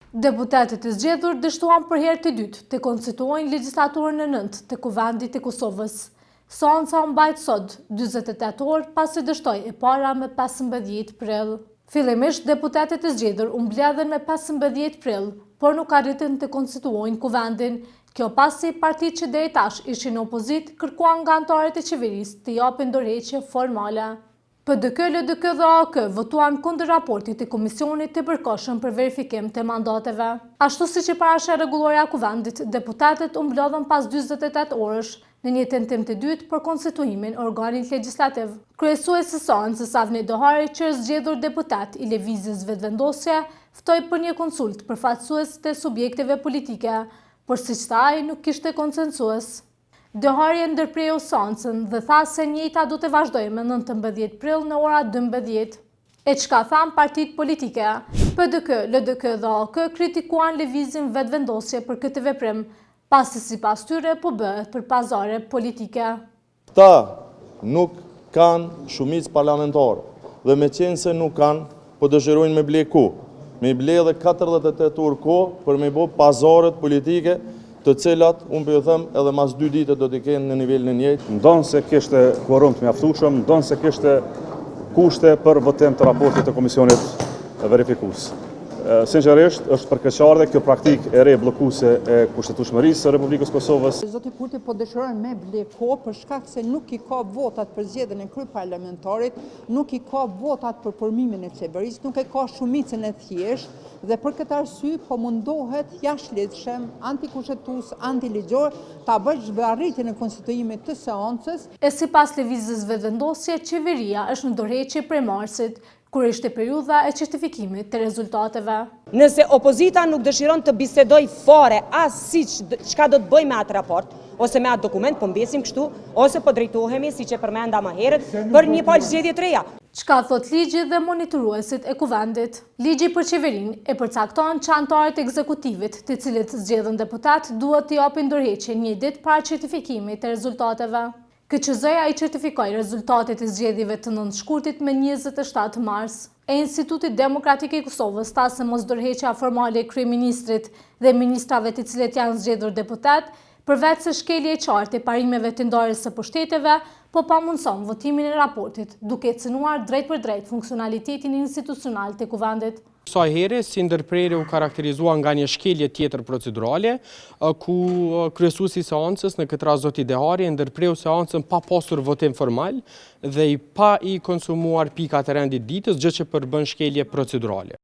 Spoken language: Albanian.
Deputetët e zgjedhur dështuan për herë të dytë të konstituojnë legjislaturën e 9 të Kuvendit të Kosovës. Seanca u mbajt sot, 48 orë pasi dështoi e para me 15 prill. Fillimisht deputetët e zgjedhur u mbledhen me 15 prill, por nuk arritën të konstituojnë Kuvendin. Kjo pasi partitë që deri tash ishin në opozit kërkuan nga anëtarët e qeverisë të japin dorëheqje formale. PDK, LDK dhe AK votuan kundër raportit të Komisionit të Përkohshëm për verifikim të mandateve. Ashtu siç e parashë rregulloria e Kuvendit, deputetët u mblodhen pas 48 orësh në një tentim të dytë për konstituimin e organit legjislativ. Kryesuesi i seancës Avni Dohari, që është zgjedhur deputet i lëvizjes vetëvendosje, ftoi për një konsult përfaqësues të subjekteve politike, por siç tha ai nuk kishte konsensus. Dohari e ndërpreu seancën dhe tha se njëjta do të vazhdojë me 19 prill në ora 12. E çka than partitë politike? PDK, LDK dhe AK kritikuan lëvizjen vetëvendosje për këtë veprim, pasi sipas tyre po bëhet për pazare politike. Këta nuk kanë shumicë parlamentare dhe me qenë se nuk kanë, po dëshirojnë me ble ku. Me ble dhe 48 orë kohë për me bo pazaret politike, të cilat, unë për ju them, edhe mas 2 ditë do t'i kenë në nivelin e njëjtë. Ndonë se kishte kvorum të mjaftueshëm, ndonë se kishte kushte për votim të raportit të Komisionit Verifikus. Sinqerisht, është përkeqardhje kjo praktikë e re bllokuese e kushtetueshmërisë së Republikës Kosovës. Zoti Kurti po dëshiron me ble kohë për shkak se nuk i ka votat për zgjedhjen e kryeparlamentarit, nuk i ka votat për formimin e qeverisë, nuk e ka shumicën e thjeshtë dhe për këtë arsye po mundohet jashtëligjshëm, antikushtetues, antiligjor ta bëjë zvarritjen e konstituimit të seancës. E sipas lëvizjes vetëvendosje, qeveria është në dorëheqje prej marsit, kur ishte periudha e certifikimit të rezultateve. Nëse opozita nuk dëshiron të bisedoj fare as çka do të bëjmë me atë raport, ose me atë dokument, po mbesim kështu, ose po drejtohemi, siç e përmenda më herët, për një palë zgjedhje të reja. Çka thot ligji dhe monitoruesit e Kuvendit? Ligji për qeverinë e përcakton që anëtarët e ekzekutivit, të cilët zgjedhën deputat, duhet të japin dorëheqje një ditë para certifikimit të rezultateve. KQZ-ja i certifikoi rezultatet e zgjedhjeve të 9 shkurtit me 27 mars. E Instituti Demokratik i Kosovës tha se mosdorëheqja formale e kryeministrit dhe ministrave të cilët janë zgjedhur deputat, përveç se shkelje e qartë e parimeve të ndarjes së pushteteve, po pamundson votimin e raportit, duke cënuar drejt për drejt funksionalitetin institucional të Kuvendit. Kësaj here, si ndërprerje u karakterizua nga një shkelje tjetër procedurale, ku kryesuesi i seancës, në këtë rast zoti Dehari, ndërpreu seancën pa pasur votim formal dhe pa i konsumuar pikat e rendit ditës, gjë që përbën shkelje procedurale.